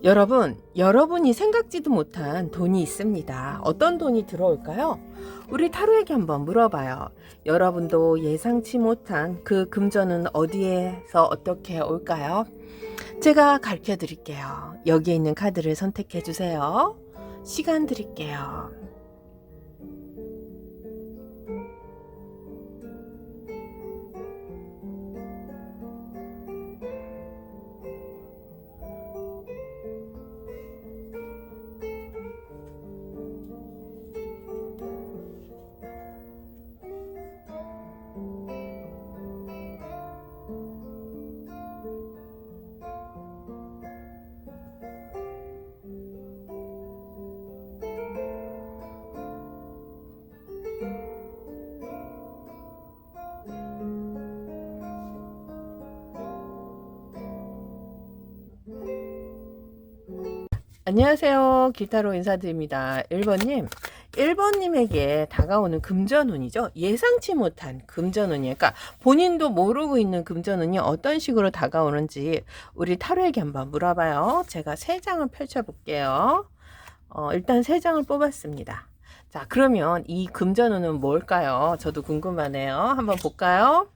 여러분, 여러분이 생각지도 못한 돈이 있습니다. 어떤 돈이 들어올까요? 우리 타로에게 한번 물어봐요. 여러분도 예상치 못한 그 금전은 어디에서 어떻게 올까요? 제가 가르쳐 드릴게요. 여기에 있는 카드를 선택해 주세요. 시간 드릴게요. 안녕하세요. 길타로 인사드립니다. 1번님에게 다가오는 금전운이죠. 예상치 못한 금전운이, 그러니까 본인도 모르고 있는 금전운이 어떤 식으로 다가오는지 우리 타로에게 한번 물어봐요. 제가 3장을 펼쳐볼게요. 일단 3장을 뽑았습니다. 자, 그러면 이 금전운은 뭘까요? 저도 궁금하네요. 한번 볼까요?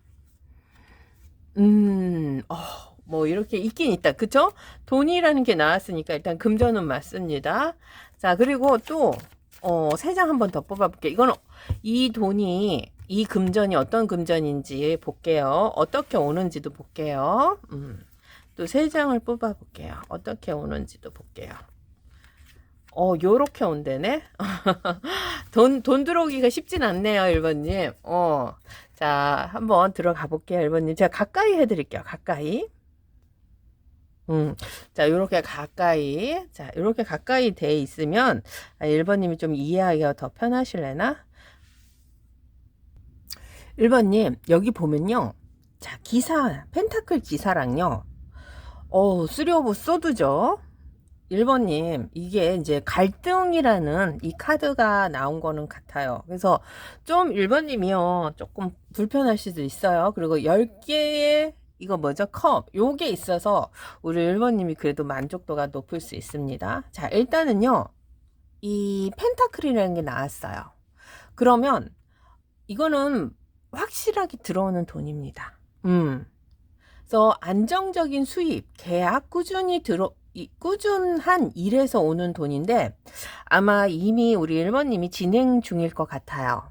뭐 이렇게 있긴 있다. 그쵸? 돈이라는 게 나왔으니까 일단 금전은 맞습니다. 자, 그리고 또 3장 한 번 더 뽑아볼게요. 이건 이 돈이, 이 금전이 어떤 금전인지 볼게요. 어떻게 오는지도 볼게요. 또 3장을 뽑아볼게요. 어떻게 오는지도 볼게요. 요렇게 온대네. 돈 들어오기가 쉽진 않네요, 1번님. 자, 한번 들어가 볼게요, 1번님. 제가 가까이 해드릴게요, 가까이. 자, 요렇게 가까이. 자, 요렇게 가까이 돼 있으면, 1번님이 좀 이해하기가 더 편하실래나? 1번님, 여기 보면요. 자, 기사, 펜타클 기사랑요. 쓰리 오브 소드죠. 1번님, 이게 이제 갈등이라는 이 카드가 나온 거는 같아요. 그래서 좀 1번님이요. 조금 불편할 수도 있어요. 그리고 10개의 이거 뭐죠? 컵. 요게 있어서 우리 1번님이 그래도 만족도가 높을 수 있습니다. 자, 일단은요. 이 펜타클이라는 게 나왔어요. 그러면 이거는 확실하게 들어오는 돈입니다. 그래서 안정적인 수입, 계약, 꾸준한 일에서 오는 돈인데 아마 이미 우리 1번님이 진행 중일 것 같아요.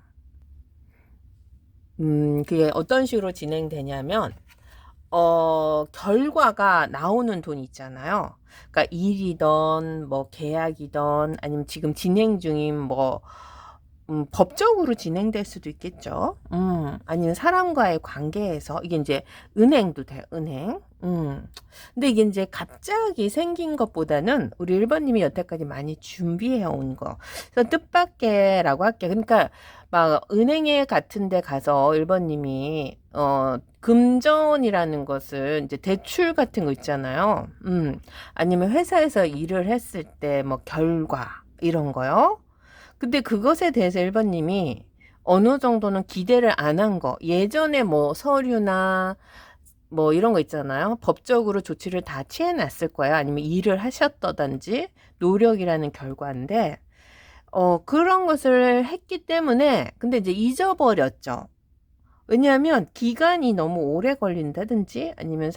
그게 어떤 식으로 진행되냐면 결과가 나오는 돈이 있잖아요. 그러니까 일이던 뭐 계약이던 아니면 지금 진행 중인 뭐 법적으로 진행될 수도 있겠죠. 아니면 사람과의 관계에서 이게 이제 은행도 돼요. 은행. 근데 이게 이제 갑자기 생긴 것보다는 우리 1번님이 여태까지 많이 준비해 온 거. 그래서 뜻밖에라고 할게요. 그러니까 막 은행에 같은 데 가서 1번님이 금전이라는 것을 이제 대출 같은 거 있잖아요. 아니면 회사에서 일을 했을 때 뭐 결과 이런 거요. 근데 그것에 대해서 1번님이 어느 정도는 기대를 안 한 거. 예전에 뭐 서류나 뭐 이런 거 있잖아요. 법적으로 조치를 다 취해놨을 거예요. 아니면 일을 하셨다든지 노력이라는 결과인데 그런 것을 했기 때문에 근데 이제 잊어버렸죠. 왜냐하면 기간이 너무 오래 걸린다든지 아니면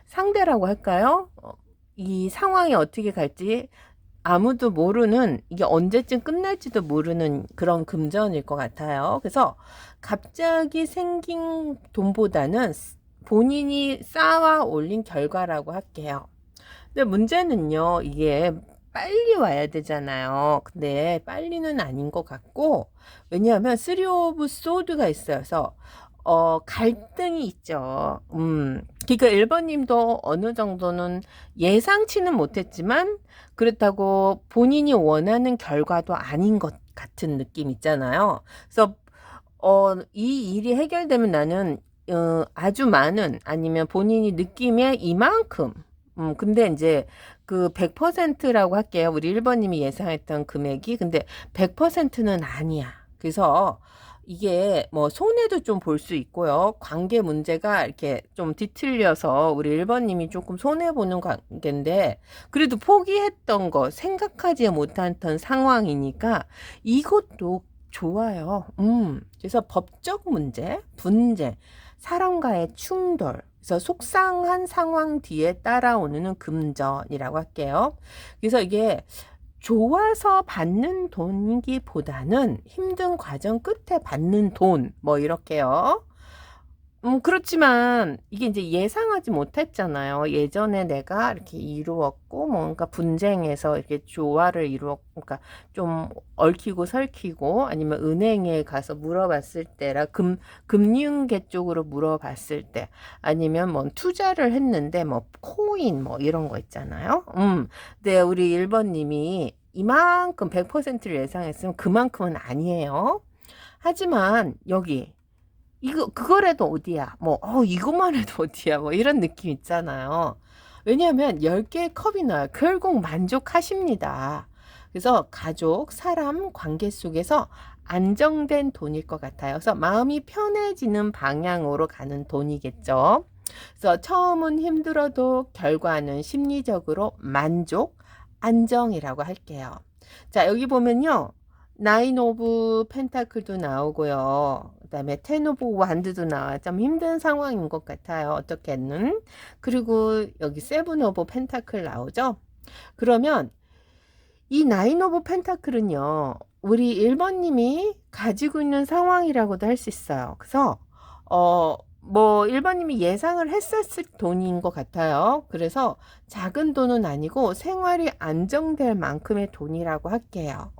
상대라고 할까요? 이 상황이 어떻게 갈지 아무도 모르는 이게 언제쯤 끝날지도 모르는 그런 금전일 것 같아요. 그래서 갑자기 생긴 돈보다는 본인이 쌓아 올린 결과라고 할게요. 근데 문제는요, 이게 빨리 와야 되잖아요. 근데 빨리는 아닌 것 같고, 왜냐하면 쓰리 오브 소드가 있어서 갈등이 있죠. 그러니까 1번님도 어느 정도는 예상치는 못했지만 그렇다고 본인이 원하는 결과도 아닌 것 같은 느낌 있잖아요. 그래서 이 일이 해결되면 나는 아주 많은 아니면 본인이 느낌에 이만큼 근데 이제 그 100%라고 할게요. 우리 1번님이 예상했던 금액이 근데 100%는 아니야. 그래서 이게 뭐 손해도 좀 볼 수 있고요. 관계 문제가 이렇게 좀 뒤틀려서 우리 1번님이 조금 손해보는 관계인데 그래도 포기했던 거 생각하지 못했던 상황이니까 이것도 좋아요. 그래서 법적 문제, 분쟁, 사람과의 충돌, 그래서 속상한 상황 뒤에 따라오는 금전이라고 할게요. 그래서 이게 좋아서 받는 돈이기보다는 힘든 과정 끝에 받는 돈, 뭐 이렇게요. 그렇지만 이게 이제 예상하지 못했잖아요. 예전에 내가 이렇게 이루었고 뭔가 분쟁에서 이렇게 조화를 이루었고, 그러니까 좀 얽히고 설키고 아니면 은행에 가서 물어봤을 때라 금융계 쪽으로 물어봤을 때 아니면 뭐 투자를 했는데 뭐 코인 뭐 이런 거 있잖아요. 근데 우리 1번님이 이만큼 100%를 예상했으면 그만큼은 아니에요. 하지만 여기 그거라도 어디야? 뭐, 이것만 해도 어디야? 뭐, 이런 느낌 있잖아요. 왜냐하면 10개의 컵이 나요. 결국 만족하십니다. 그래서 가족, 사람, 관계 속에서 안정된 돈일 것 같아요. 그래서 마음이 편해지는 방향으로 가는 돈이겠죠. 그래서 처음은 힘들어도 결과는 심리적으로 만족, 안정이라고 할게요. 자, 여기 보면요. 나인 오브 펜타클도 나오고요. 그다음에 텐 오브 완드도 나와. 좀 힘든 상황인 것 같아요. 어떻게는. 그리고 여기 세븐 오브 펜타클 나오죠. 그러면 이 나인 오브 펜타클은요. 우리 1번님이 가지고 있는 상황이라고도 할 수 있어요. 그래서 뭐 1번님이 예상을 했었을 돈인 것 같아요. 그래서 작은 돈은 아니고 생활이 안정될 만큼의 돈이라고 할게요.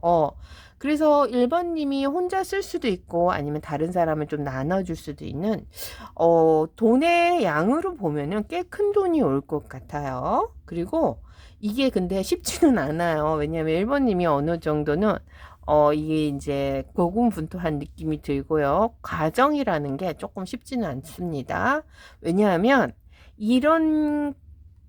그래서 1번님이 혼자 쓸 수도 있고 아니면 다른 사람을 좀 나눠줄 수도 있는 돈의 양으로 보면은 꽤 큰 돈이 올 것 같아요. 그리고 이게 근데 쉽지는 않아요. 왜냐하면 1번님이 어느 정도는 이게 이제 고군분투한 느낌이 들고요. 과정이라는 게 조금 쉽지는 않습니다. 왜냐하면 이런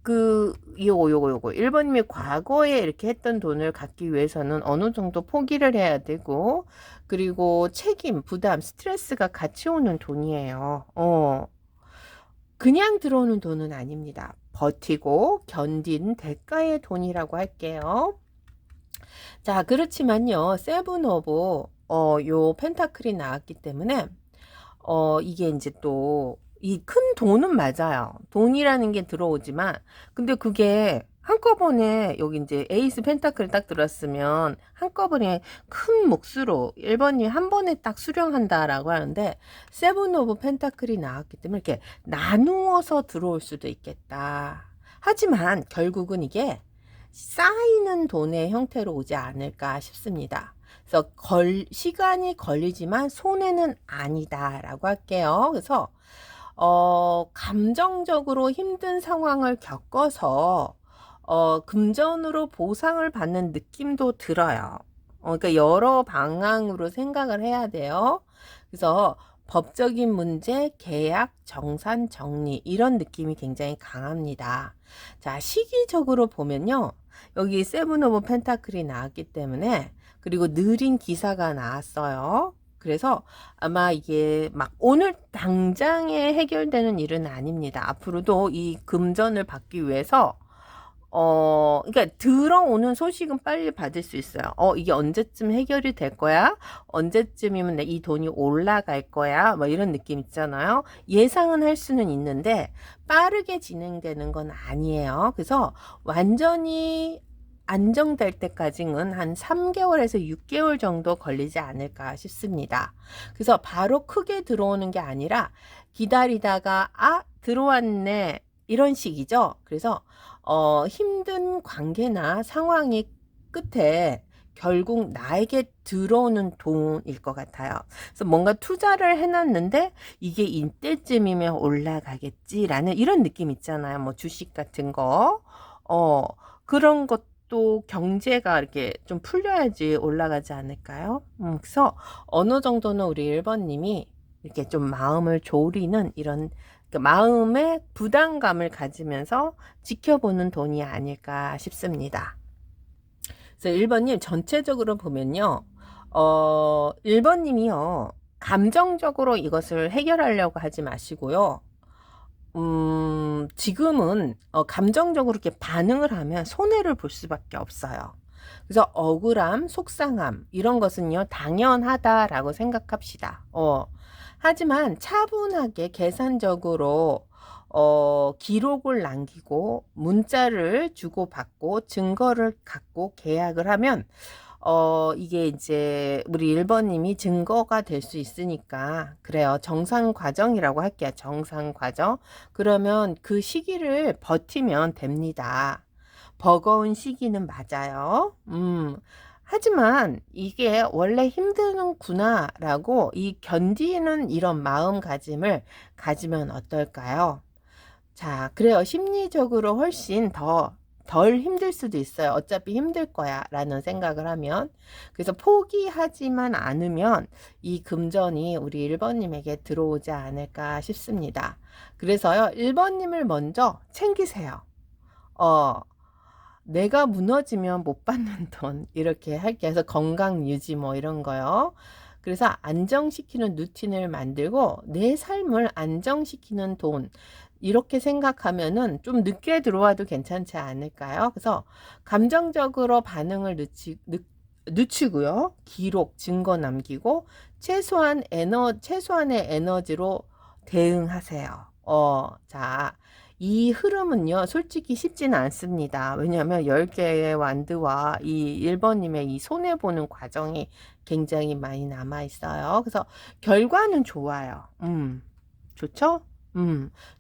요거 1번님이 과거에 이렇게 했던 돈을 갖기 위해서는 어느 정도 포기를 해야 되고 그리고 책임, 부담, 스트레스가 같이 오는 돈이에요. 그냥 들어오는 돈은 아닙니다. 버티고 견딘 대가의 돈이라고 할게요. 자, 그렇지만요. 세븐 오브 요 펜타클이 나왔기 때문에 이게 이제 또 이 큰 돈은 맞아요. 돈이라는 게 들어오지만 근데 그게 한꺼번에 여기 이제 에이스 펜타클 딱 들었으면 한꺼번에 큰 몫으로 1번이 한 번에 딱 수령한다라고 하는데 세븐 오브 펜타클이 나왔기 때문에 이렇게 나누어서 들어올 수도 있겠다. 하지만 결국은 이게 쌓이는 돈의 형태로 오지 않을까 싶습니다. 그래서 시간이 걸리지만 손해는 아니다라고 할게요. 그래서 감정적으로 힘든 상황을 겪어서 금전으로 보상을 받는 느낌도 들어요. 그러니까 여러 방향으로 생각을 해야 돼요. 그래서 법적인 문제, 계약, 정산, 정리 이런 느낌이 굉장히 강합니다. 자, 시기적으로 보면요. 여기 세븐 오브 펜타클이 나왔기 때문에 그리고 느린 기사가 나왔어요. 그래서 아마 이게 막 오늘 당장에 해결되는 일은 아닙니다. 앞으로도 이 금전을 받기 위해서 그러니까 들어오는 소식은 빨리 받을 수 있어요. 이게 언제쯤 해결이 될 거야? 언제쯤이면 이 돈이 올라갈 거야? 뭐 이런 느낌 있잖아요. 예상은 할 수는 있는데 빠르게 진행되는 건 아니에요. 그래서 완전히 안정될 때까지는 한 3개월에서 6개월 정도 걸리지 않을까 싶습니다. 그래서 바로 크게 들어오는 게 아니라 기다리다가 들어왔네 이런 식이죠. 그래서 힘든 관계나 상황이 끝에 결국 나에게 들어오는 돈일 것 같아요. 그래서 뭔가 투자를 해놨는데 이게 이때쯤이면 올라가겠지라는 이런 느낌 있잖아요. 뭐 주식 같은 거. 그런 것도 경제가 이렇게 좀 풀려야지 올라가지 않을까요? 그래서 어느 정도는 우리 1번님이 이렇게 좀 마음을 졸이는 이런 마음의 부담감을 가지면서 지켜보는 돈이 아닐까 싶습니다. 그래서 1번님 전체적으로 보면요. 1번님이요. 감정적으로 이것을 해결하려고 하지 마시고요. 지금은 감정적으로 이렇게 반응을 하면 손해를 볼 수밖에 없어요. 그래서 억울함, 속상함 이런 것은요 당연하다라고 생각합시다. 하지만 차분하게 계산적으로 기록을 남기고 문자를 주고받고 증거를 갖고 계약을 하면 이게 이제 우리 1번님이 증거가 될 수 있으니까 그래요. 정상 과정이라고 할게요. 정상 과정. 그러면 그 시기를 버티면 됩니다. 버거운 시기는 맞아요. 하지만 이게 원래 힘드는구나라고 이 견디는 이런 마음가짐을 가지면 어떨까요? 자, 그래요. 심리적으로 훨씬 덜 힘들 수도 있어요. 어차피 힘들 거야 라는 생각을 하면. 그래서 포기하지만 않으면 이 금전이 우리 1번님에게 들어오지 않을까 싶습니다. 그래서요 1번님을 먼저 챙기세요. 내가 무너지면 못 받는 돈 이렇게 할게 해서 건강 유지 뭐 이런 거요. 그래서 안정시키는 루틴을 만들고 내 삶을 안정시키는 돈 이렇게 생각하면은 좀 늦게 들어와도 괜찮지 않을까요? 그래서 감정적으로 반응을 늦추고요. 기록, 증거 남기고 최소한의 에너지로 대응하세요. 자, 이 흐름은요, 솔직히 쉽지는 않습니다. 왜냐하면 10개의 완드와 이 1번님의 이 손해보는 과정이 굉장히 많이 남아있어요. 그래서 결과는 좋아요. 좋죠?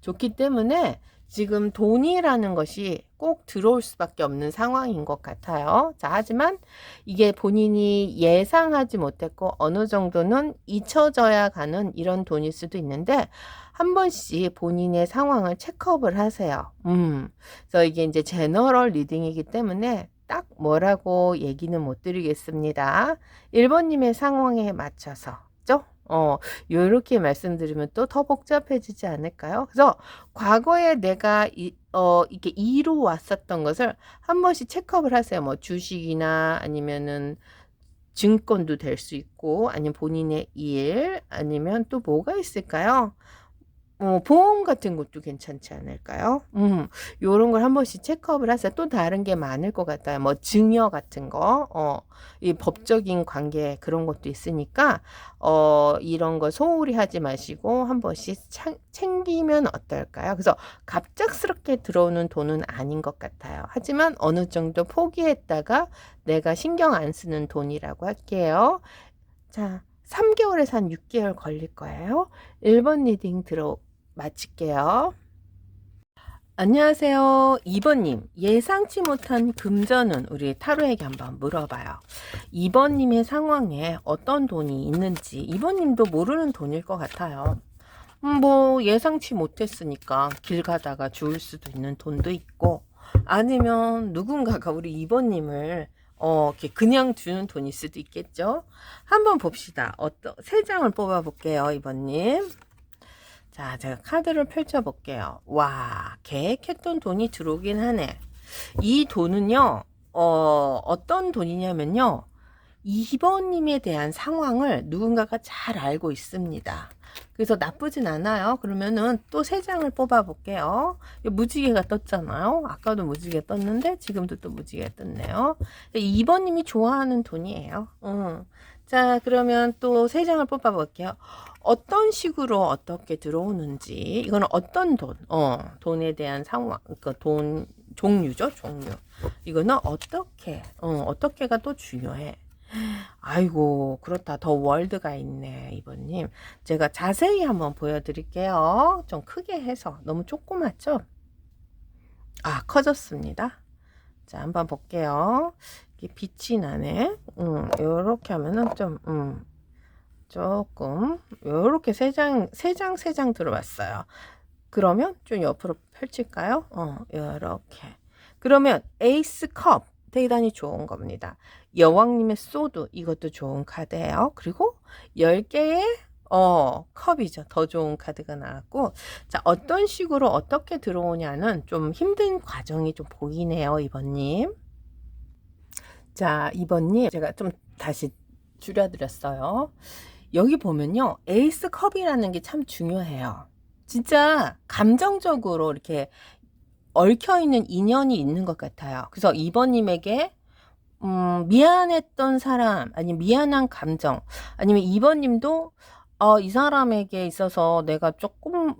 좋기 때문에 지금 돈이라는 것이 꼭 들어올 수밖에 없는 상황인 것 같아요. 자, 하지만 이게 본인이 예상하지 못했고 어느 정도는 잊혀져야 가는 이런 돈일 수도 있는데 한 번씩 본인의 상황을 체크업을 하세요. 그래서 이게 이제 제너럴 리딩이기 때문에 딱 뭐라고 얘기는 못 드리겠습니다. 1번님의 상황에 맞춰서. 요렇게 말씀드리면 또 더 복잡해지지 않을까요? 그래서 과거에 내가 이렇게 이루 왔었던 것을 한 번씩 체크업을 하세요. 뭐 주식이나 아니면은 증권도 될 수 있고, 아니면 본인의 일, 아니면 또 뭐가 있을까요? 보험 같은 것도 괜찮지 않을까요? 요런 걸 한 번씩 체크업을 하세요. 또 다른 게 많을 것 같아요. 뭐 증여 같은 거, 이 법적인 관계 그런 것도 있으니까, 이런 거 소홀히 하지 마시고 한 번씩 챙기면 어떨까요? 그래서 갑작스럽게 들어오는 돈은 아닌 것 같아요. 하지만 어느 정도 포기했다가 내가 신경 안 쓰는 돈이라고 할게요. 자, 3개월에서 한 6개월 걸릴 거예요. 1번 리딩 마칠게요. 안녕하세요. 2번님, 예상치 못한 금전은 우리 타로에게 한번 물어봐요. 2번님의 상황에 어떤 돈이 있는지 2번님도 모르는 돈일 것 같아요. 뭐 예상치 못했으니까 길 가다가 주울 수도 있는 돈도 있고, 아니면 누군가가 우리 2번님을 이렇게 그냥 주는 돈일 수도 있겠죠. 한번 봅시다. 세 장을 뽑아 볼게요. 2번님. 자, 제가 카드를 펼쳐 볼게요. 와, 계획했던 돈이 들어오긴 하네. 이 돈은요, 어떤 돈이냐면요, 2번님에 대한 상황을 누군가가 잘 알고 있습니다. 그래서 나쁘진 않아요. 그러면은 또 세 장을 뽑아 볼게요. 무지개가 떴잖아요. 아까도 무지개 떴는데 지금도 또 무지개 떴네요. 2번님이 좋아하는 돈이에요. 자, 그러면 또 세 장을 뽑아 볼게요. 어떤 식으로 어떻게 들어오는지, 이거는 어떤 돈, 돈에 대한 상황, 그러니까 돈 종류죠, 종류. 이거는 어떻게가 또 중요해. 아이고, 그렇다. 더 월드가 있네, 이번님. 제가 자세히 한번 보여드릴게요. 좀 크게 해서. 너무 조그맣죠? 아, 커졌습니다. 자, 한번 볼게요. 이게 빛이 나네. 요렇게 하면은 좀, 조금, 요렇게 세 장 들어왔어요. 그러면 좀 옆으로 펼칠까요? 요렇게. 그러면 에이스 컵. 대단히 좋은 겁니다. 여왕님의 소드, 이것도 좋은 카드예요. 그리고 10개의 컵이죠. 더 좋은 카드가 나왔고, 자, 어떤 식으로 어떻게 들어오냐는 좀 힘든 과정이 좀 보이네요, 이번님. 자, 이번님 제가 좀 다시 줄여드렸어요. 여기 보면요. 에이스 컵이라는 게 참 중요해요. 진짜 감정적으로 이렇게 얽혀있는 인연이 있는 것 같아요. 그래서 2번님에게 미안했던 사람, 아니면 미안한 감정, 아니면 2번님도 이 사람에게 있어서 내가 조금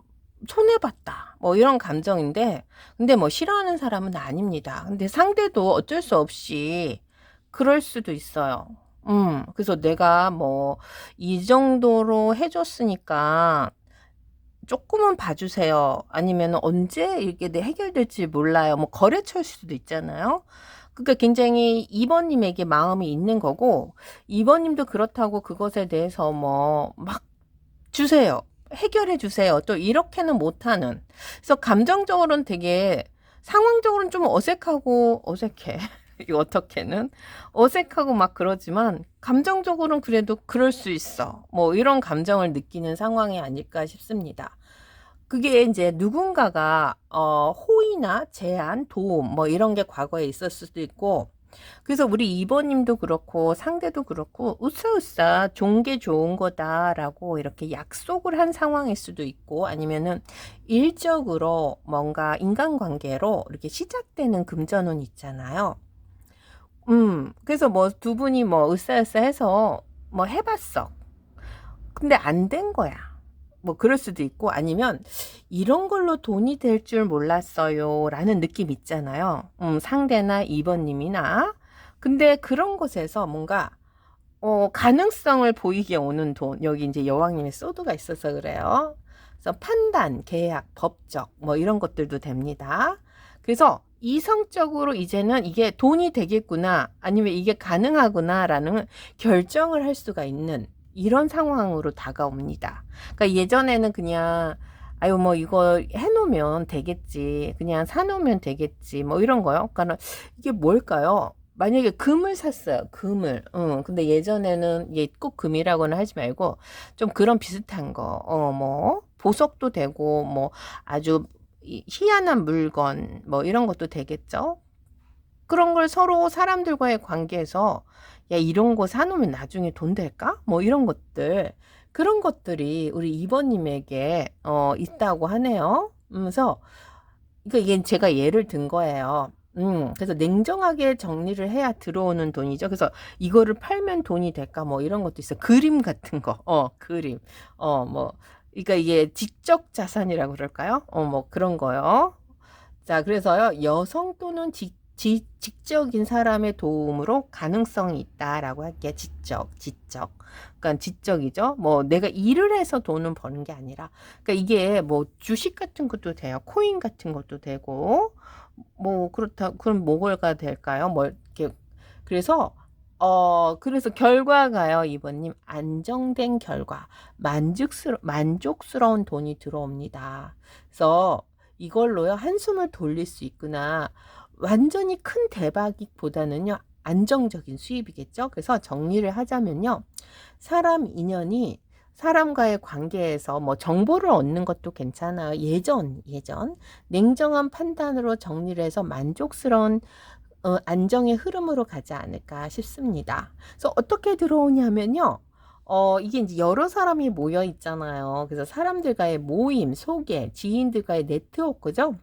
손해봤다. 뭐 이런 감정인데, 근데 뭐 싫어하는 사람은 아닙니다. 근데 상대도 어쩔 수 없이 그럴 수도 있어요. 그래서 내가 뭐 이 정도로 해줬으니까 조금은 봐주세요. 아니면 언제 이게 해결될지 몰라요. 뭐 거래처일 수도 있잖아요. 그러니까 굉장히 2번님에게 마음이 있는 거고, 2번님도 그렇다고 그것에 대해서 뭐 막 주세요. 해결해 주세요. 또 이렇게는 못하는. 그래서 감정적으로는 되게, 상황적으로는 좀 어색해. 이거 어떻게는 어색하고 막 그러지만 감정적으로는 그래도 그럴 수 있어. 뭐 이런 감정을 느끼는 상황이 아닐까 싶습니다. 그게 이제 누군가가 호의나 제안, 도움 뭐 이런 게 과거에 있었을 수도 있고, 그래서 우리 2번님도 그렇고 상대도 그렇고 으쌰으쌰 좋은 게 좋은 거다라고 이렇게 약속을 한 상황일 수도 있고, 아니면은 일적으로 뭔가 인간관계로 이렇게 시작되는 금전운 있잖아요. 그래서 뭐 두 분이 뭐 으쌰으쌰 해서 뭐 해봤어. 근데 안 된 거야. 뭐 그럴 수도 있고, 아니면 이런 걸로 돈이 될 줄 몰랐어요 라는 느낌 있잖아요. 상대나 2번님이나. 근데 그런 곳에서 뭔가 가능성을 보이게 오는 돈, 여기 이제 여왕님의 소드가 있어서 그래요. 그래서 판단, 계약, 법적 뭐 이런 것들도 됩니다. 그래서 이성적으로 이제는 이게 돈이 되겠구나, 아니면 이게 가능하구나 라는 결정을 할 수가 있는 이런 상황으로 다가옵니다. 그러니까 예전에는 그냥 아유 뭐 이거 해놓으면 되겠지, 그냥 사놓으면 되겠지 뭐 이런 거요. 그러니까 이게 뭘까요? 만약에 금을 샀어요. 금을. 근데 예전에는 이게 꼭 금이라고는 하지 말고 좀 그런 비슷한 거. 뭐 보석도 되고 뭐 아주 희한한 물건 뭐 이런 것도 되겠죠. 그런 걸 서로 사람들과의 관계에서 야 이런 거 사놓으면 나중에 돈 될까? 뭐 이런 것들, 그런 것들이 우리 2번님에게 있다고 하네요. 그래서 이게 제가 예를 든 거예요. 그래서 냉정하게 정리를 해야 들어오는 돈이죠. 그래서 이거를 팔면 돈이 될까? 뭐 이런 것도 있어요. 그림 같은 거. 그림. 뭐, 그러니까 이게 지적 자산이라고 그럴까요? 뭐 그런 거요. 자, 그래서요, 여성 또는 직적인 사람의 도움으로 가능성이 있다라고 할게요. 지적. 그러니까 지적이죠. 뭐 내가 일을 해서 돈을 버는 게 아니라, 그러니까 이게 뭐 주식 같은 것도 돼요. 코인 같은 것도 되고, 뭐 그렇다. 그럼 뭐가 될까요? 뭐 이렇게. 그래서 그래서 결과가요, 이번님 안정된 결과, 만족스러운 돈이 들어옵니다. 그래서 이걸로요 한숨을 돌릴 수 있구나. 완전히 큰 대박이보다는요 안정적인 수입이겠죠. 그래서 정리를 하자면요, 사람 인연이 사람과의 관계에서 뭐 정보를 얻는 것도 괜찮아요. 예전 냉정한 판단으로 정리를 해서 만족스러운 안정의 흐름으로 가지 않을까 싶습니다. 그래서 어떻게 들어오냐면요. 이게 이제 여러 사람이 모여 있잖아요. 그래서 사람들과의 모임, 소개, 지인들과의 네트워크죠.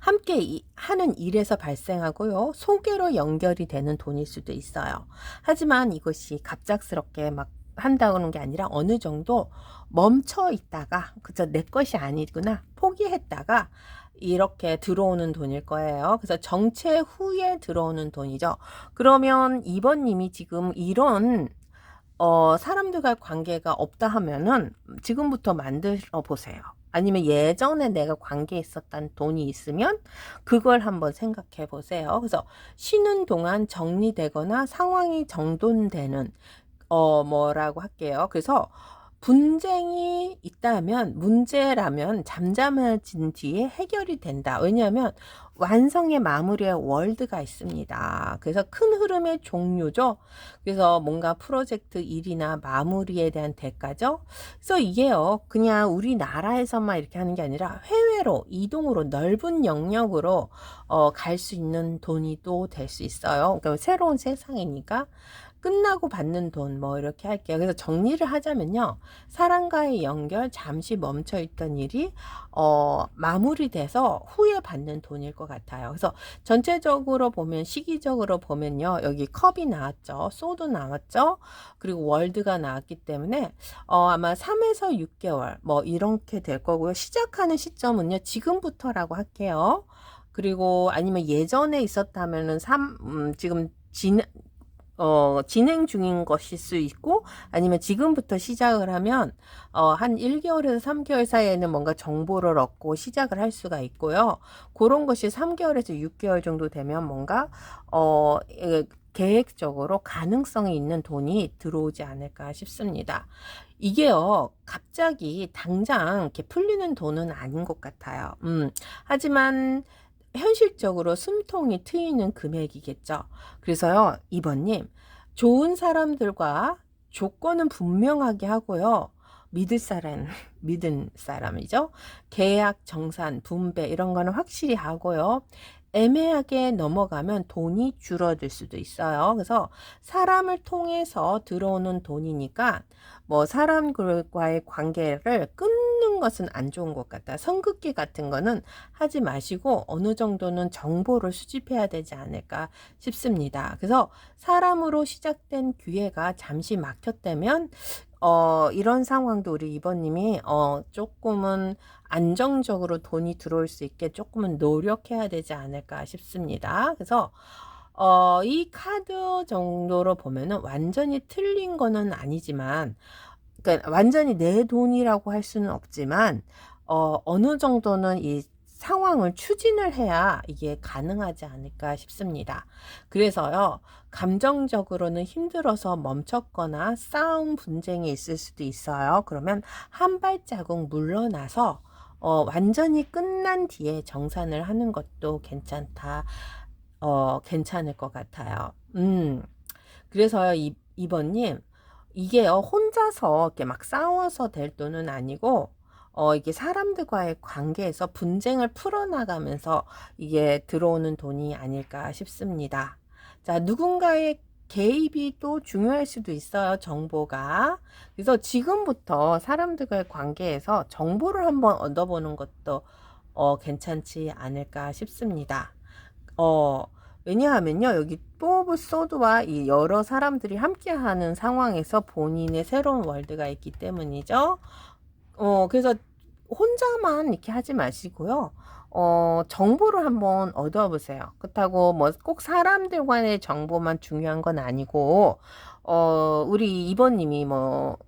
함께 하는 일에서 발생하고요. 소개로 연결이 되는 돈일 수도 있어요. 하지만 이것이 갑작스럽게 막 한다는 게 아니라 어느 정도 멈춰 있다가, 그저 내 것이 아니구나 포기했다가 이렇게 들어오는 돈일 거예요. 그래서 정체 후에 들어오는 돈이죠. 그러면 2번님이 지금 이런 사람들과 관계가 없다 하면은 지금부터 만들어 보세요. 아니면 예전에 내가 관계에 있었던 돈이 있으면 그걸 한번 생각해 보세요. 그래서 쉬는 동안 정리되거나 상황이 정돈되는 뭐라고 할게요. 그래서 분쟁이 있다면, 문제라면 잠잠해진 뒤에 해결이 된다. 왜냐하면 완성의 마무리의 월드가 있습니다. 그래서 큰 흐름의 종류죠. 그래서 뭔가 프로젝트 일이나 마무리에 대한 대가죠. 그래서 이게요, 그냥 우리나라에서만 이렇게 하는 게 아니라 해외로 이동으로 넓은 영역으로 갈 수 있는 돈이 또 될 수 있어요. 그러니까 새로운 세상이니까. 끝나고 받는 돈 뭐 이렇게 할게요. 그래서 정리를 하자면요. 사람과의 연결, 잠시 멈춰 있던 일이 마무리돼서 후에 받는 돈일 것 같아요. 그래서 전체적으로 보면 시기적으로 보면요. 여기 컵이 나왔죠. 소도 나왔죠. 그리고 월드가 나왔기 때문에 아마 3에서 6개월 뭐 이렇게 될 거고요. 시작하는 시점은요. 지금부터라고 할게요. 그리고 아니면 예전에 있었다면은 지금 진행 중인 것일 수 있고, 아니면 지금부터 시작을 하면, 한 1개월에서 3개월 사이에는 뭔가 정보를 얻고 시작을 할 수가 있고요. 그런 것이 3개월에서 6개월 정도 되면 뭔가, 계획적으로 가능성이 있는 돈이 들어오지 않을까 싶습니다. 이게요, 갑자기 당장 이렇게 풀리는 돈은 아닌 것 같아요. 하지만, 현실적으로 숨통이 트이는 금액이겠죠. 그래서요, 2번님, 좋은 사람들과 조건은 분명하게 하고요. 믿은 사람이죠. 계약, 정산, 분배 이런 거는 확실히 하고요. 애매하게 넘어가면 돈이 줄어들 수도 있어요. 그래서 사람을 통해서 들어오는 돈이니까 뭐 사람과의 관계를 끊는 것은 안 좋은 것 같다. 선긋기 같은 거는 하지 마시고 어느 정도는 정보를 수집해야 되지 않을까 싶습니다. 그래서 사람으로 시작된 기회가 잠시 막혔다면 이런 상황도 우리 이번님이 조금은 안정적으로 돈이 들어올 수 있게 조금은 노력해야 되지 않을까 싶습니다. 그래서 이 카드 정도로 보면은 완전히 틀린 거는 아니지만, 그러니까 완전히 내 돈이라고 할 수는 없지만, 어느 정도는 이 상황을 추진을 해야 이게 가능하지 않을까 싶습니다. 그래서요, 감정적으로는 힘들어서 멈췄거나 싸움 분쟁이 있을 수도 있어요. 그러면 한 발자국 물러나서 완전히 끝난 뒤에 정산을 하는 것도 괜찮을 것 같아요. 그래서요, 2번님, 이게요, 혼자서 이렇게 막 싸워서 될 돈은 아니고, 이게 사람들과의 관계에서 분쟁을 풀어나가면서 이게 들어오는 돈이 아닐까 싶습니다. 자, 누군가의 개입이 또 중요할 수도 있어요, 정보가. 그래서 지금부터 사람들과의 관계에서 정보를 한번 얻어보는 것도 괜찮지 않을까 싶습니다. 왜냐하면요, 여기 포브 소드와 이 여러 사람들이 함께하는 상황에서 본인의 새로운 월드가 있기 때문이죠. 그래서 혼자만 이렇게 하지 마시고요. 정보를 한번 얻어보세요. 그렇다고 뭐 꼭 사람들 간의 정보만 중요한 건 아니고, 우리 이번님이 뭐,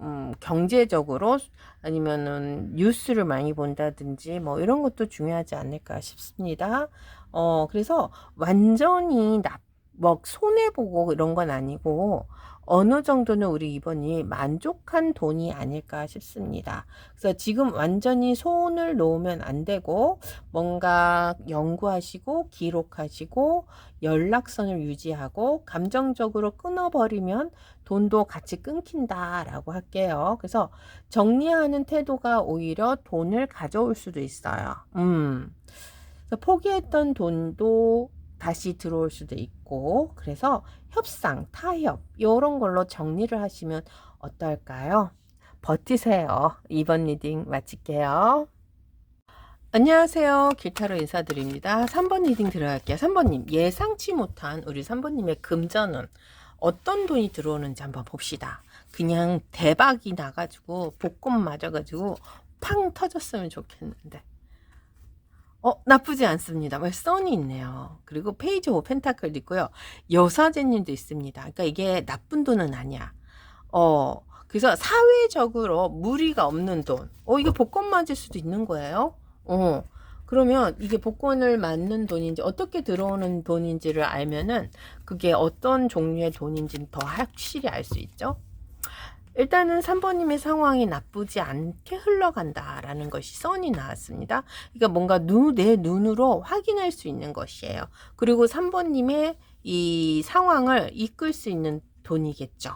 경제적으로 아니면은 뉴스를 많이 본다든지 뭐 이런 것도 중요하지 않을까 싶습니다. 그래서 완전히 뭐 손해보고 이런 건 아니고, 어느 정도는 우리 이번이 만족한 돈이 아닐까 싶습니다. 그래서 지금 완전히 손을 놓으면 안 되고 뭔가 연구하시고 기록하시고 연락선을 유지하고 감정적으로 끊어버리면 돈도 같이 끊긴다라고 할게요. 그래서 정리하는 태도가 오히려 돈을 가져올 수도 있어요. 그래서 포기했던 돈도 다시 들어올 수도 있고, 그래서 협상, 타협 이런 걸로 정리를 하시면 어떨까요? 버티세요. 2번 리딩 마칠게요. 안녕하세요. 길타로 인사드립니다. 3번 리딩 들어갈게요. 3번님, 예상치 못한 우리 3번님의 금전은 어떤 돈이 들어오는지 한번 봅시다. 그냥 대박이 나가지고 복권 맞아가지고 팡 터졌으면 좋겠는데. 나쁘지 않습니다. 왜 선이 있네요. 그리고 페이지 오브 펜타클도 있고요. 여사제님도 있습니다. 그러니까 이게 나쁜 돈은 아니야. 그래서 사회적으로 무리가 없는 돈. 이게 복권 맞을 수도 있는 거예요. 그러면 이게 복권을 맞는 돈인지 어떻게 들어오는 돈인지를 알면은 그게 어떤 종류의 돈인지는 더 확실히 알 수 있죠. 일단은 3번님의 상황이 나쁘지 않게 흘러간다라는 것이 선이 나왔습니다. 그러니까 뭔가 내 눈으로 확인할 수 있는 것이에요. 그리고 3번님의 이 상황을 이끌 수 있는 돈이겠죠.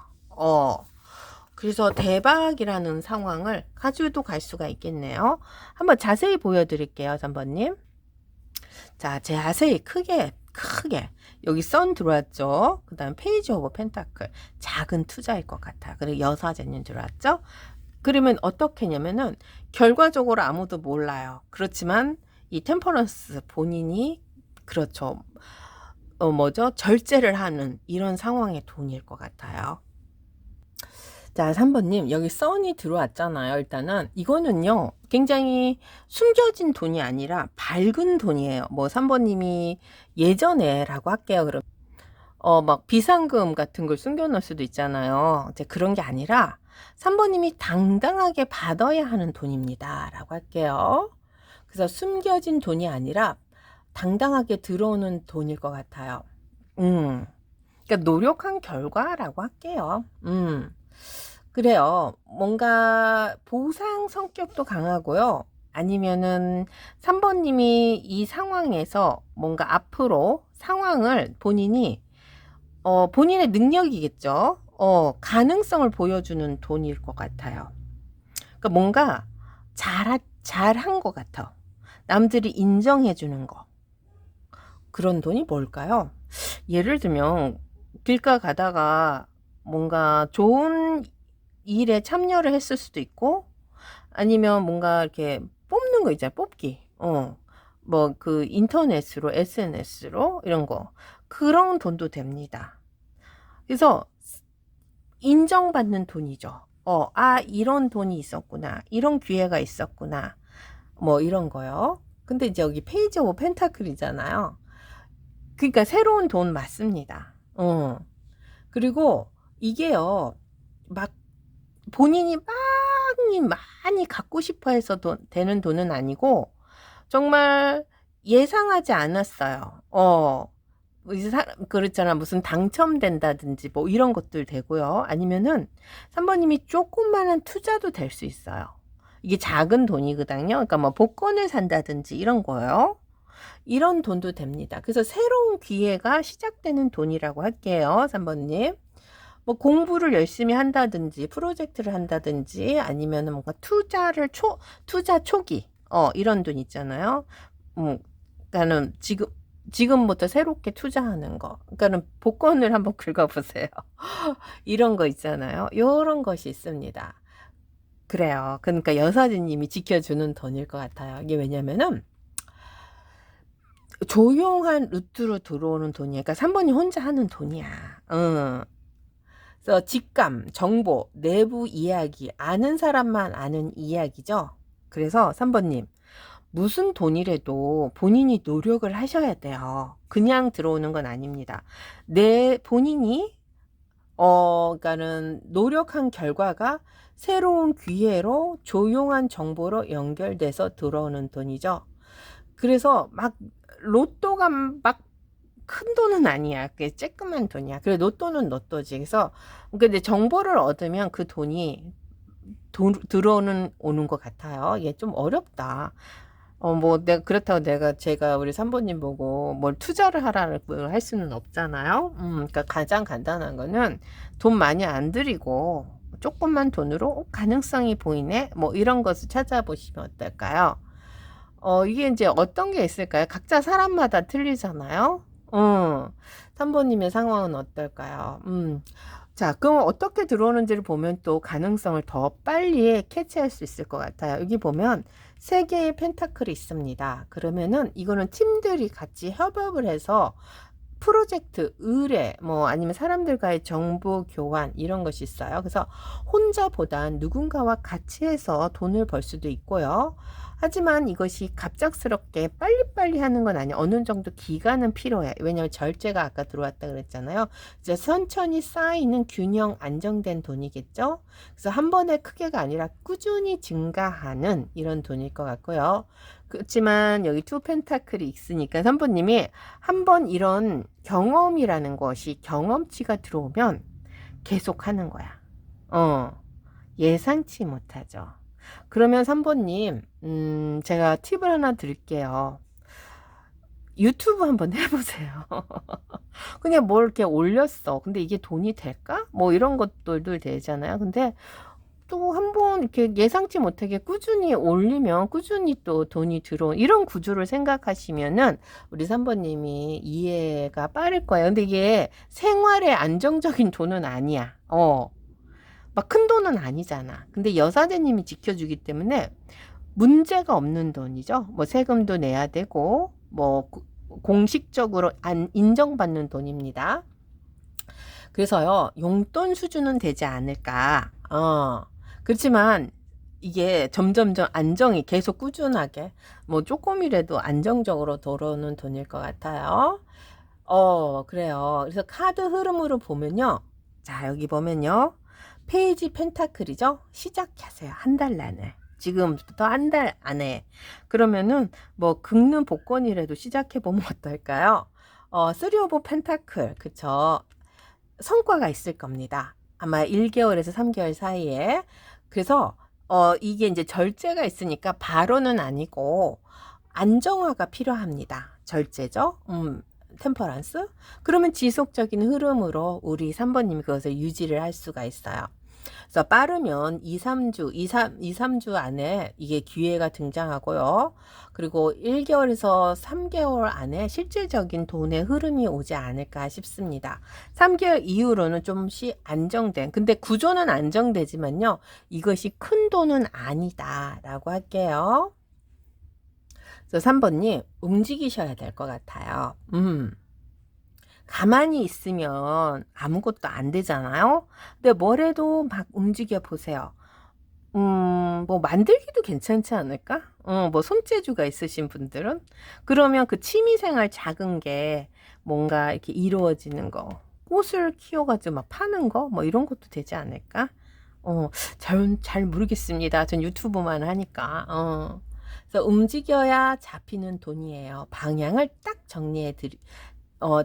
그래서 대박이라는 상황을 가지고도 갈 수가 있겠네요. 한번 자세히 보여드릴게요, 3번님. 자, 자세히 크게 크게 여기 선 들어왔죠. 그 다음 페이지 오브 펜타클 작은 투자일 것 같아. 그리고 여사제님 들어왔죠. 그러면 어떻게 했냐면은 결과적으로 아무도 몰라요. 그렇지만 이 템퍼런스 본인이 그렇죠. 뭐죠? 절제를 하는 이런 상황의 돈일 것 같아요. 자, 3번님, 여기 선이 들어왔잖아요. 일단은, 이거는요, 굉장히 숨겨진 돈이 아니라 밝은 돈이에요. 뭐, 3번님이 예전에 라고 할게요. 그럼, 막 비상금 같은 걸 숨겨놓을 수도 있잖아요. 이제 그런 게 아니라, 3번님이 당당하게 받아야 하는 돈입니다. 라고 할게요. 그래서 숨겨진 돈이 아니라, 당당하게 들어오는 돈일 것 같아요. 그러니까 노력한 결과라고 할게요. 그래요. 뭔가 보상 성격도 강하고요. 아니면은 3번님이 이 상황에서 뭔가 앞으로 상황을 본인이 본인의 능력이겠죠. 가능성을 보여주는 돈일 것 같아요. 그러니까 뭔가 잘한 것 같아. 남들이 인정해주는 거. 그런 돈이 뭘까요? 예를 들면 길가 가다가 뭔가 좋은 일에 참여를 했을 수도 있고 아니면 뭔가 이렇게 뽑는 거 있잖아요. 뽑기. 뭐 그 인터넷으로 SNS로 이런 거. 그런 돈도 됩니다. 그래서 인정받는 돈이죠. 이런 돈이 있었구나. 이런 기회가 있었구나. 뭐 이런 거요. 근데 이제 여기 페이지 오브 펜타클이잖아요. 그러니까 새로운 돈 맞습니다. 그리고 이게요. 막 본인이 많이 갖고 싶어 해서 되는 돈은 아니고 정말 예상하지 않았어요. 그렇잖아. 무슨 당첨된다든지 뭐 이런 것들 되고요. 아니면은 3번님이 조그마한 투자도 될 수 있어요. 이게 작은 돈이거든요. 그러니까 뭐 복권을 산다든지 이런 거요. 이런 돈도 됩니다. 그래서 새로운 기회가 시작되는 돈이라고 할게요. 3번님. 뭐 공부를 열심히 한다든지 프로젝트를 한다든지 아니면은 뭔가 투자 초기 이런 돈 있잖아요. 그러니까는 지금부터 새롭게 투자하는 거. 그러니까는 복권을 한번 긁어보세요. 이런 거 있잖아요. 이런 것이 있습니다. 그래요. 그러니까 여사진님이 지켜주는 돈일 것 같아요. 이게 왜냐면은 조용한 루트로 들어오는 돈이야. 그러니까 3번이 혼자 하는 돈이야. 그래서 직감, 정보, 내부 이야기, 아는 사람만 아는 이야기죠. 그래서 3번님, 무슨 돈이라도 본인이 노력을 하셔야 돼요. 그냥 들어오는 건 아닙니다. 본인이, 그러니까는 노력한 결과가 새로운 기회로 조용한 정보로 연결돼서 들어오는 돈이죠. 그래서 막 로또가 막 큰 돈은 아니야. 그게 쬐끄만 돈이야. 그래 로또는 로또지. 그래서 근데 정보를 얻으면 그 돈이 오는 것 같아요. 이게 좀 어렵다. 뭐 그렇다고 제가 우리 3번님 보고 뭘 투자를 하라고 할 수는 없잖아요. 그러니까 가장 간단한 거는 돈 많이 안 들이고 조금만 돈으로 가능성이 보이네. 뭐 이런 것을 찾아보시면 어떨까요? 이게 이제 어떤 게 있을까요? 각자 사람마다 틀리잖아요. 3번님의 상황은 어떨까요? 자, 그럼 어떻게 들어오는지를 보면 또 가능성을 더 빨리 캐치할 수 있을 것 같아요. 여기 보면 3개의 펜타클이 있습니다. 그러면은 이거는 팀들이 같이 협업을 해서 프로젝트, 의뢰, 뭐 아니면 사람들과의 정보 교환 이런 것이 있어요. 그래서 혼자보단 누군가와 같이 해서 돈을 벌 수도 있고요. 하지만 이것이 갑작스럽게 빨리빨리 하는 건 아니에요. 어느 정도 기간은 필요해. 왜냐하면 절제가 아까 들어왔다 그랬잖아요. 이제 천천히 쌓이는 균형 안정된 돈이겠죠. 그래서 한 번에 크게가 아니라 꾸준히 증가하는 이런 돈일 것 같고요. 그렇지만 여기 투 펜타클이 있으니까 3번님이 한번 이런 경험이라는 것이 경험치가 들어오면 계속 하는 거야. 예상치 못하죠. 그러면 3번님, 제가 팁을 하나 드릴게요. 유튜브 한번 해보세요. 그냥 뭘 이렇게 올렸어. 근데 이게 돈이 될까? 뭐 이런 것들도 되잖아요. 근데 또 한번 이렇게 예상치 못하게 꾸준히 올리면 꾸준히 또 돈이 들어온 이런 구조를 생각하시면은 우리 3번님이 이해가 빠를 거예요. 근데 이게 생활의 안정적인 돈은 아니야. 막 큰 돈은 아니잖아. 근데 여사제님이 지켜주기 때문에 문제가 없는 돈이죠. 뭐 세금도 내야 되고 뭐 공식적으로 안 인정받는 돈입니다. 그래서요, 용돈 수준은 되지 않을까. 그렇지만 이게 점점점 안정이 계속 꾸준하게 뭐 조금이라도 안정적으로 들어오는 돈일 것 같아요. 그래요. 그래서 카드 흐름으로 보면요. 자, 여기 보면요. 페이지 펜타클이죠. 시작하세요. 한 달 안에. 지금부터 한 달 안에. 그러면은 뭐 긁는 복권이라도 시작해 보면 어떨까요? 쓰리 오브 펜타클. 그쵸? 성과가 있을 겁니다. 아마 1개월에서 3개월 사이에. 그래서 이게 이제 절제가 있으니까 바로는 아니고 안정화가 필요합니다. 절제죠. 템퍼런스. 그러면 지속적인 흐름으로 우리 3번님이 그것을 유지를 할 수가 있어요. 그래서 빠르면 2, 3주 안에 이게 기회가 등장하고요. 그리고 1개월에서 3개월 안에 실질적인 돈의 흐름이 오지 않을까 싶습니다. 3개월 이후로는 좀씩 안정된, 근데 구조는 안정되지만요. 이것이 큰 돈은 아니다라고 할게요. 그래서 3번님 움직이셔야 될 것 같아요. 가만히 있으면 아무것도 안 되잖아요. 근데 뭐래도 막 움직여 보세요. 뭐 만들기도 괜찮지 않을까? 뭐 손재주가 있으신 분들은 그러면 그 취미생활 작은 게 뭔가 이렇게 이루어지는 거, 꽃을 키워가지고 막 파는 거, 뭐 이런 것도 되지 않을까? 잘 모르겠습니다. 전 유튜브만 하니까. 그래서 움직여야 잡히는 돈이에요. 방향을 딱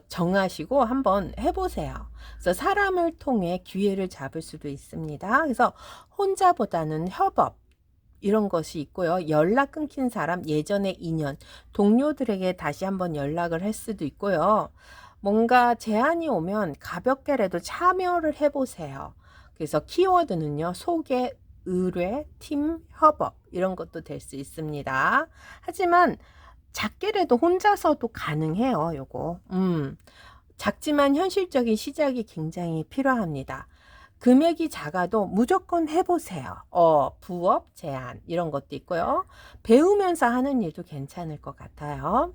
정하시고 한번 해보세요. 그래서 사람을 통해 기회를 잡을 수도 있습니다. 그래서 혼자보다는 협업 이런 것이 있고요. 연락 끊긴 사람, 예전의 인연, 동료들에게 다시 한번 연락을 할 수도 있고요. 뭔가 제안이 오면 가볍게라도 참여를 해보세요. 그래서 키워드는요. 소개, 의뢰, 팀, 협업 이런 것도 될 수 있습니다. 하지만 작게라도 혼자서도 가능해요. 요거. 작지만 현실적인 시작이 굉장히 필요합니다. 금액이 작아도 무조건 해보세요. 부업, 제안 이런 것도 있고요. 배우면서 하는 일도 괜찮을 것 같아요.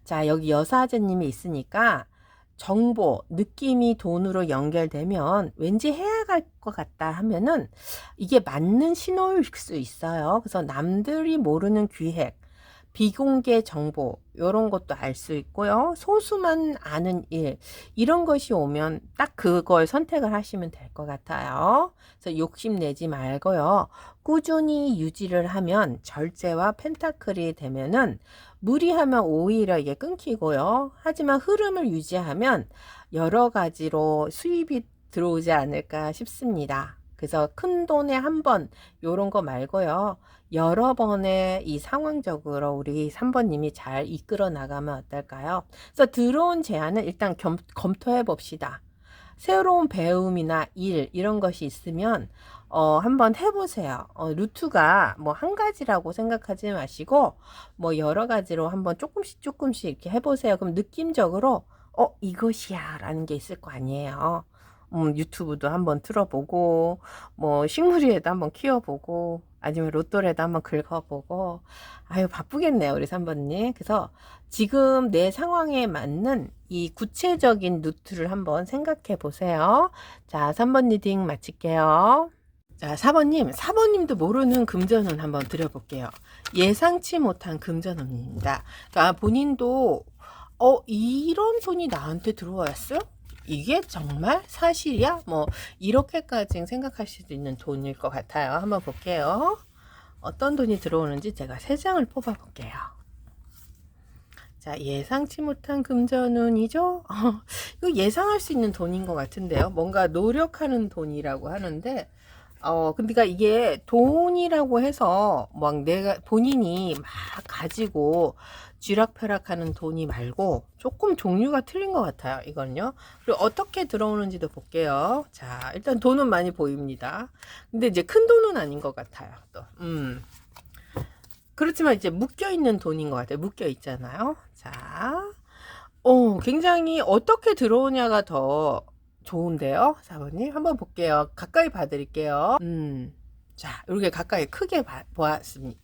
자, 여기 여사제님이 있으니까 정보, 느낌이 돈으로 연결되면 왠지 해야 할 것 같다 하면은 이게 맞는 신호일 수 있어요. 그래서 남들이 모르는 기획, 비공개 정보 이런 것도 알 수 있고요. 소수만 아는 일 이런 것이 오면 딱 그걸 선택을 하시면 될 것 같아요. 그래서 욕심내지 말고요. 꾸준히 유지를 하면 절제와 펜타클이 되면은 무리하면 오히려 이게 끊기고요. 하지만 흐름을 유지하면 여러 가지로 수입이 들어오지 않을까 싶습니다. 그래서 큰 돈에 한 번 요런 거 말고요. 여러 번의 이 상황적으로 우리 3번님이 잘 이끌어 나가면 어떨까요? 그래서 들어온 제안을 일단 검토해 봅시다. 새로운 배움이나 일 이런 것이 있으면 한번 해보세요. 루트가 뭐 한 가지라고 생각하지 마시고 뭐 여러 가지로 한번 조금씩 이렇게 해보세요. 그럼 느낌적으로 이것이야 라는 게 있을 거 아니에요. 유튜브도 한번 틀어보고 뭐 식물위에도 한번 키워보고 아니면 로또라도 한번 긁어보고 아유 바쁘겠네요 우리 3번님. 그래서 지금 내 상황에 맞는 이 구체적인 루트를 한번 생각해 보세요. 자, 3번 리딩 마칠게요. 자, 4번님도 모르는 금전운 한번 드려볼게요. 예상치 못한 금전운입니다. 그러니까 본인도 이런 돈이 나한테 들어왔어? 이게 정말 사실이야? 뭐 이렇게까지 생각할 수도 있는 돈일 것 같아요. 한번 볼게요. 어떤 돈이 들어오는지 제가 3장을 뽑아 볼게요. 자, 예상치 못한 금전운이죠? 이거 예상할 수 있는 돈인 것 같은데요. 뭔가 노력하는 돈이라고 하는데 그러니까 이게 돈이라고 해서 막 내가 본인이 막 가지고 쥐락펴락하는 돈이 말고 조금 종류가 틀린 것 같아요. 이건요. 그리고 어떻게 들어오는지도 볼게요. 자, 일단 돈은 많이 보입니다. 근데 이제 큰 돈은 아닌 것 같아요. 또, 그렇지만 이제 묶여 있는 돈인 것 같아요. 묶여 있잖아요. 자, 굉장히 어떻게 들어오냐가 더 좋은데요. 사모님 한번 볼게요. 가까이 봐드릴게요. 자, 이렇게 가까이 크게 보았습니다.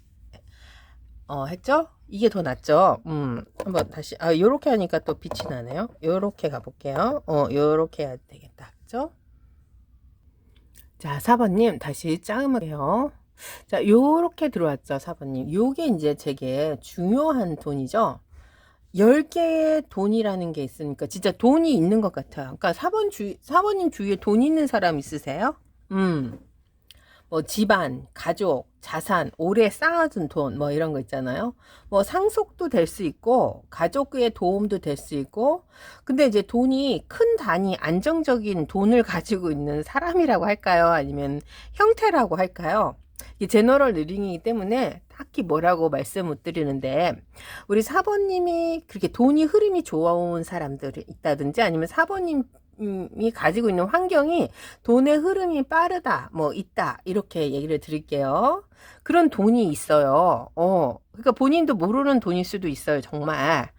했죠? 이게 더 낫죠? 한번 다시, 요렇게 하니까 또 빛이 나네요. 요렇게 가볼게요. 요렇게 해야 되겠다. 그죠? 자, 4번님, 다시 짜음할게요. 자, 요렇게 들어왔죠, 4번님. 요게 이제 제게 중요한 돈이죠? 10개의 돈이라는 게 있으니까 진짜 돈이 있는 것 같아요. 그러니까 4번님 주위에 돈 있는 사람 있으세요? 뭐 집안, 가족, 자산, 오래 쌓아둔 돈, 뭐 이런 거 있잖아요. 뭐 상속도 될 수 있고, 가족의 도움도 될 수 있고, 근데 이제 돈이 큰 단위, 안정적인 돈을 가지고 있는 사람이라고 할까요? 아니면 형태라고 할까요? 이게 제너럴 리딩이기 때문에 딱히 뭐라고 말씀 못 드리는데, 우리 4번님이 그렇게 돈이 흐름이 좋아온 사람들이 있다든지, 아니면 4번님 이 가지고 있는 환경이 돈의 흐름이 빠르다, 뭐 있다, 이렇게 얘기를 드릴게요. 그런 돈이 있어요. 그러니까 본인도 모르는 돈일 수도 있어요, 정말.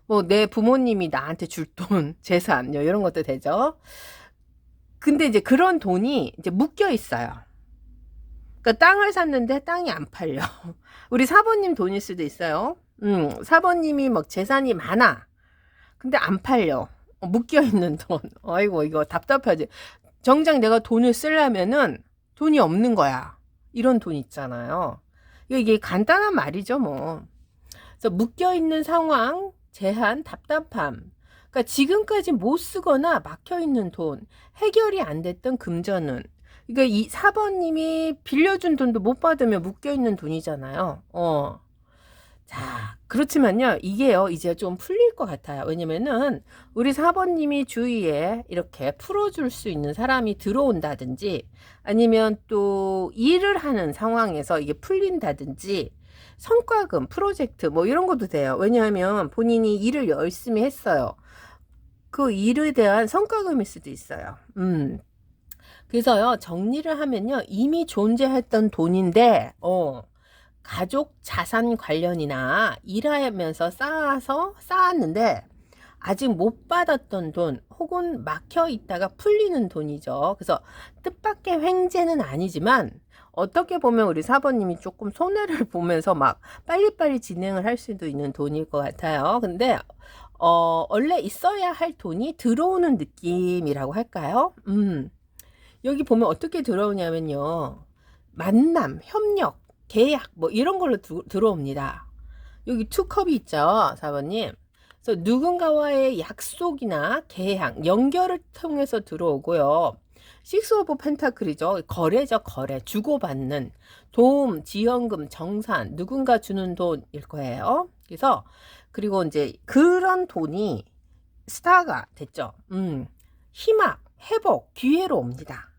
뭐 내 부모님이 나한테 줄 돈, 재산, 이런 것도 되죠. 근데 이제 그런 돈이 이제 묶여 있어요. 그러니까 땅을 샀는데 땅이 안 팔려. 우리 사모님 돈일 수도 있어요. 사모님이 막 재산이 많아. 근데 안 팔려. 묶여 있는 돈. 아이고, 이거 답답하지. 정작 내가 돈을 쓰려면은 돈이 없는 거야. 이런 돈 있잖아요. 이게 간단한 말이죠, 뭐. 그래서 묶여 있는 상황, 제한, 답답함. 그러니까 지금까지 못 쓰거나 막혀 있는 돈, 해결이 안 됐던 금전은. 그러니까 이 4번님이 빌려준 돈도 못 받으면 묶여 있는 돈이잖아요. 자, 그렇지만요, 이게요, 이제 좀 풀릴 것 같아요. 왜냐면은, 우리 4번님이 주위에 이렇게 풀어줄 수 있는 사람이 들어온다든지, 아니면 또 일을 하는 상황에서 이게 풀린다든지, 성과금, 프로젝트, 뭐 이런 것도 돼요. 왜냐하면 본인이 일을 열심히 했어요. 그 일에 대한 성과금일 수도 있어요. 그래서요, 정리를 하면요, 이미 존재했던 돈인데, 가족 자산 관련이나 일하면서 쌓았는데 아직 못 받았던 돈 혹은 막혀 있다가 풀리는 돈이죠. 그래서 뜻밖의 횡재는 아니지만 어떻게 보면 우리 4번님이 조금 손해를 보면서 막 빨리빨리 진행을 할 수도 있는 돈일 것 같아요. 근데 원래 있어야 할 돈이 들어오는 느낌이라고 할까요? 여기 보면 어떻게 들어오냐면요, 만남, 협력, 계약, 뭐 이런 걸로 들어옵니다. 여기 투컵이 있죠, 4번님. 그래서 누군가와의 약속이나 계약, 연결을 통해서 들어오고요. 식스 오브 펜타클이죠. 거래죠, 거래. 주고받는 도움, 지원금, 정산, 누군가 주는 돈일 거예요. 그래서 그리고 이제 그런 돈이 스타가 됐죠. 희망, 회복, 기회로 옵니다.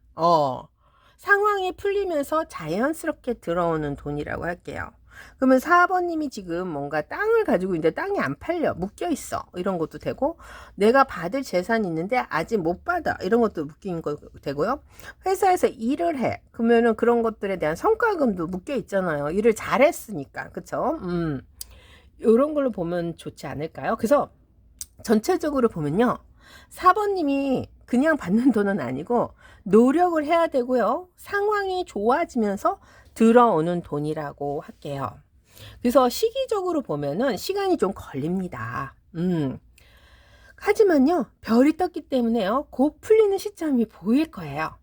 상황이 풀리면서 자연스럽게 들어오는 돈이라고 할게요. 그러면 4번님이 지금 뭔가 땅을 가지고 있는데 땅이 안 팔려, 묶여 있어, 이런 것도 되고, 내가 받을 재산이 있는데 아직 못 받아, 이런 것도 묶인 거 되고요. 회사에서 일을 해, 그러면은 그런 것들에 대한 성과금도 묶여 있잖아요. 일을 잘했으니까. 그쵸? 이런 걸로 보면 좋지 않을까요? 그래서 전체적으로 보면요, 4번님이 그냥 받는 돈은 아니고 노력을 해야 되고요, 상황이 좋아지면서 들어오는 돈이라고 할게요. 그래서 시기적으로 보면은 시간이 좀 걸립니다. 하지만요, 별이 떴기 때문에요, 곧 풀리는 시점이 보일 거예요.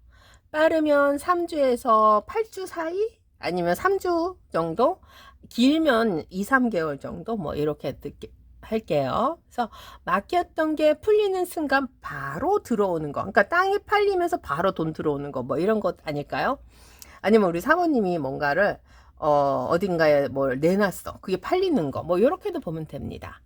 빠르면 3주에서 8주 사이, 아니면 3주 정도, 길면 2, 3개월 정도, 뭐 이렇게 할게요. 그래서 막혔던 게 풀리는 순간 바로 들어오는 거. 그러니까 땅이 팔리면서 바로 돈 들어오는 거, 뭐 이런 것 아닐까요? 아니면 우리 사모님이 뭔가를 어딘가에 뭘 내놨어. 그게 팔리는 거. 뭐 이렇게도 보면 됩니다.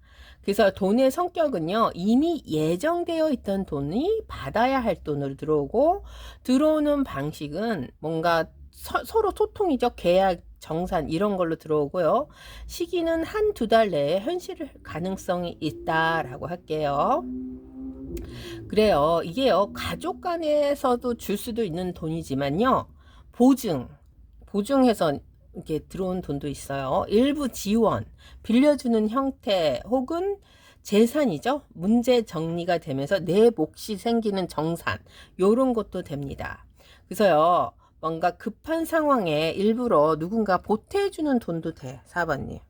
그래서 돈의 성격은요, 이미 예정되어 있던 돈이 받아야 할 돈으로 들어오고, 들어오는 방식은 뭔가 서로 소통이죠. 계약, 정산 이런 걸로 들어오고요. 시기는 한두 달 내에 현실 가능성이 있다라고 할게요. 그래요. 이게요, 가족 간에서도 줄 수도 있는 돈이지만요, 보증해서 이렇게 들어온 돈도 있어요. 일부 지원, 빌려주는 형태 혹은 재산이죠. 문제 정리가 되면서 내 몫이 생기는 정산, 요런 것도 됩니다. 그래서요, 뭔가 급한 상황에 일부러 누군가 보태주는 돈도 돼, 4번님.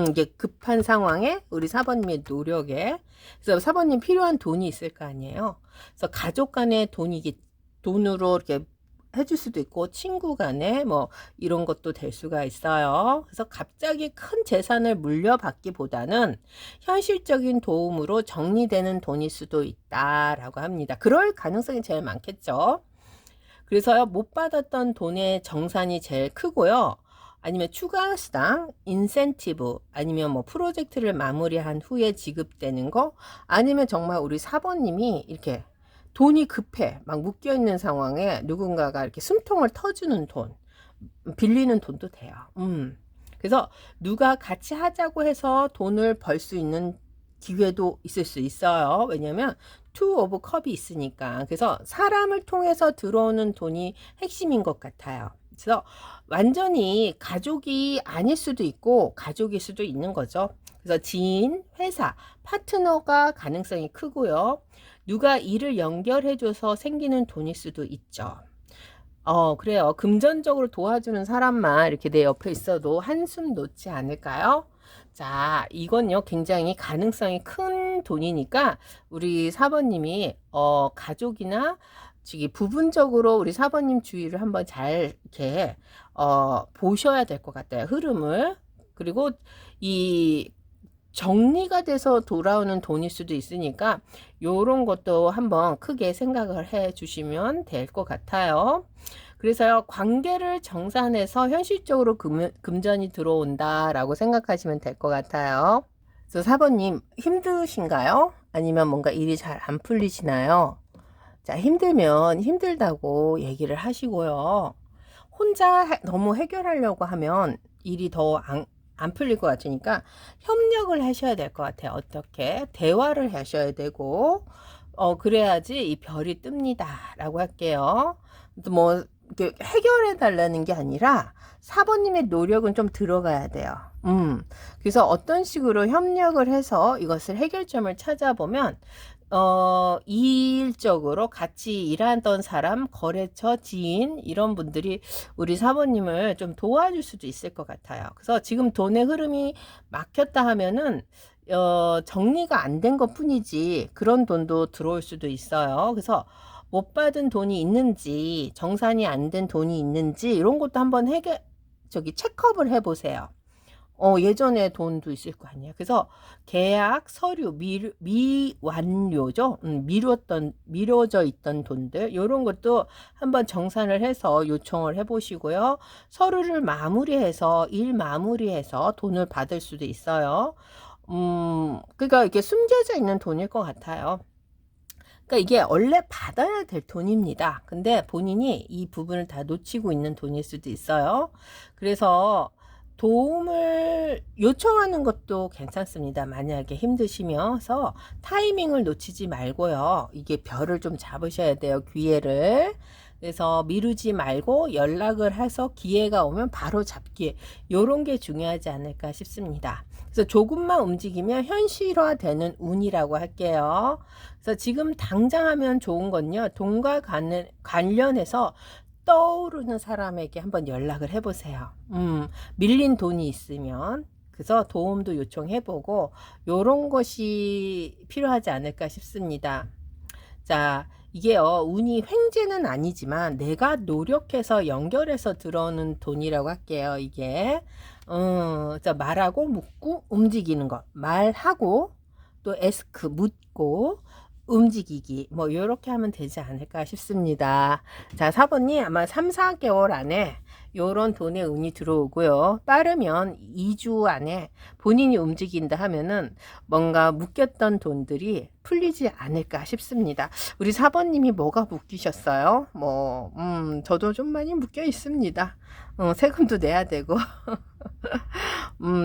이게 급한 상황에 우리 사번님의 노력에, 그래서 사번님 필요한 돈이 있을 거 아니에요. 그래서 가족 간의 돈으로 이렇게 해줄 수도 있고, 친구 간에 뭐 이런 것도 될 수가 있어요. 그래서 갑자기 큰 재산을 물려받기보다는 현실적인 도움으로 정리되는 돈일 수도 있다라고 합니다. 그럴 가능성이 제일 많겠죠. 그래서요, 못 받았던 돈의 정산이 제일 크고요. 아니면 추가 수당, 인센티브, 아니면 뭐 프로젝트를 마무리한 후에 지급되는 거, 아니면 정말 우리 사번님이 이렇게 돈이 급해, 막 묶여 있는 상황에 누군가가 이렇게 숨통을 터주는 돈, 빌리는 돈도 돼요. 그래서 누가 같이 하자고 해서 돈을 벌 수 있는 기회도 있을 수 있어요. 왜냐면 투 오브 컵이 있으니까. 그래서 사람을 통해서 들어오는 돈이 핵심인 것 같아요. 그래서 완전히 가족이 아닐 수도 있고 가족일 수도 있는 거죠. 그래서 지인, 회사, 파트너가 가능성이 크고요. 누가 일을 연결해줘서 생기는 돈일 수도 있죠. 그래요. 금전적으로 도와주는 사람만 이렇게 내 옆에 있어도 한숨 놓지 않을까요? 자, 이건요, 굉장히 가능성이 큰 돈이니까, 우리 사번님이, 가족이나, 부분적으로 우리 사번님 주위를 한번 잘, 이렇게, 보셔야 될 것 같아요. 흐름을. 그리고, 이, 정리가 돼서 돌아오는 돈일 수도 있으니까 요런 것도 한번 크게 생각을 해 주시면 될 것 같아요. 그래서요, 관계를 정산해서 현실적으로 금전이 들어온다라고 생각하시면 될 것 같아요. 그래서 4번님 힘드신가요? 아니면 뭔가 일이 잘 안 풀리시나요? 자, 힘들면 힘들다고 얘기를 하시고요. 혼자 너무 해결하려고 하면 일이 더 안 풀릴 것 같으니까 협력을 하셔야 될 것 같아요. 어떻게? 대화를 하셔야 되고, 그래야지 이 별이 뜹니다. 라고 할게요. 뭐, 이렇게 해결해 달라는 게 아니라 4번님의 노력은 좀 들어가야 돼요. 그래서 어떤 식으로 협력을 해서 이것을 해결점을 찾아보면, 이일적으로 같이 일하던 사람, 거래처, 지인, 이런 분들이 우리 사모님을 좀 도와줄 수도 있을 것 같아요. 그래서 지금 돈의 흐름이 막혔다 하면은, 정리가 안 된 것 뿐이지, 그런 돈도 들어올 수도 있어요. 그래서 못 받은 돈이 있는지, 정산이 안 된 돈이 있는지, 이런 것도 한번 체크업을 해보세요. 예전에 돈도 있을 거 아니에요. 그래서 계약, 서류, 미완료죠. 미뤄져 있던 돈들, 요런 것도 한번 정산을 해서 요청을 해보시고요. 서류를 마무리해서, 일 마무리해서 돈을 받을 수도 있어요. 그러니까 이게 숨겨져 있는 돈일 것 같아요. 그러니까 이게 원래 받아야 될 돈입니다. 근데 본인이 이 부분을 다 놓치고 있는 돈일 수도 있어요. 그래서 도움을 요청하는 것도 괜찮습니다. 만약에 힘드시면서 타이밍을 놓치지 말고요. 이게 별을 좀 잡으셔야 돼요. 기회를. 그래서 미루지 말고 연락을 해서 기회가 오면 바로 잡기. 요런 게 중요하지 않을까 싶습니다. 그래서 조금만 움직이면 현실화되는 운이라고 할게요. 그래서 지금 당장 하면 좋은 건요. 돈과 관련해서 떠오르는 사람에게 한번 연락을 해보세요. 밀린 돈이 있으면. 그래서 도움도 요청해보고 요런 것이 필요하지 않을까 싶습니다. 자, 이게요, 운이 횡재는 아니지만 내가 노력해서 연결해서 들어오는 돈이라고 할게요. 이게 자, 말하고 묻고 움직이는 것, 말하고 또 에스크 묻고 움직이기 뭐 요렇게 하면 되지 않을까 싶습니다. 자, 4번이 아마 3, 4개월 안에 요런 돈의 운이 들어오고요. 빠르면 2주 안에 본인이 움직인다 하면은 뭔가 묶였던 돈들이 풀리지 않을까 싶습니다. 우리 4번님이 뭐가 묶이셨어요? 뭐, 저도 좀 많이 묶여 있습니다. 세금도 내야 되고.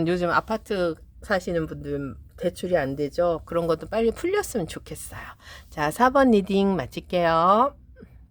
요즘 아파트 사시는 분들 대출이 안 되죠. 그런 것도 빨리 풀렸으면 좋겠어요. 자, 4번 리딩 마칠게요.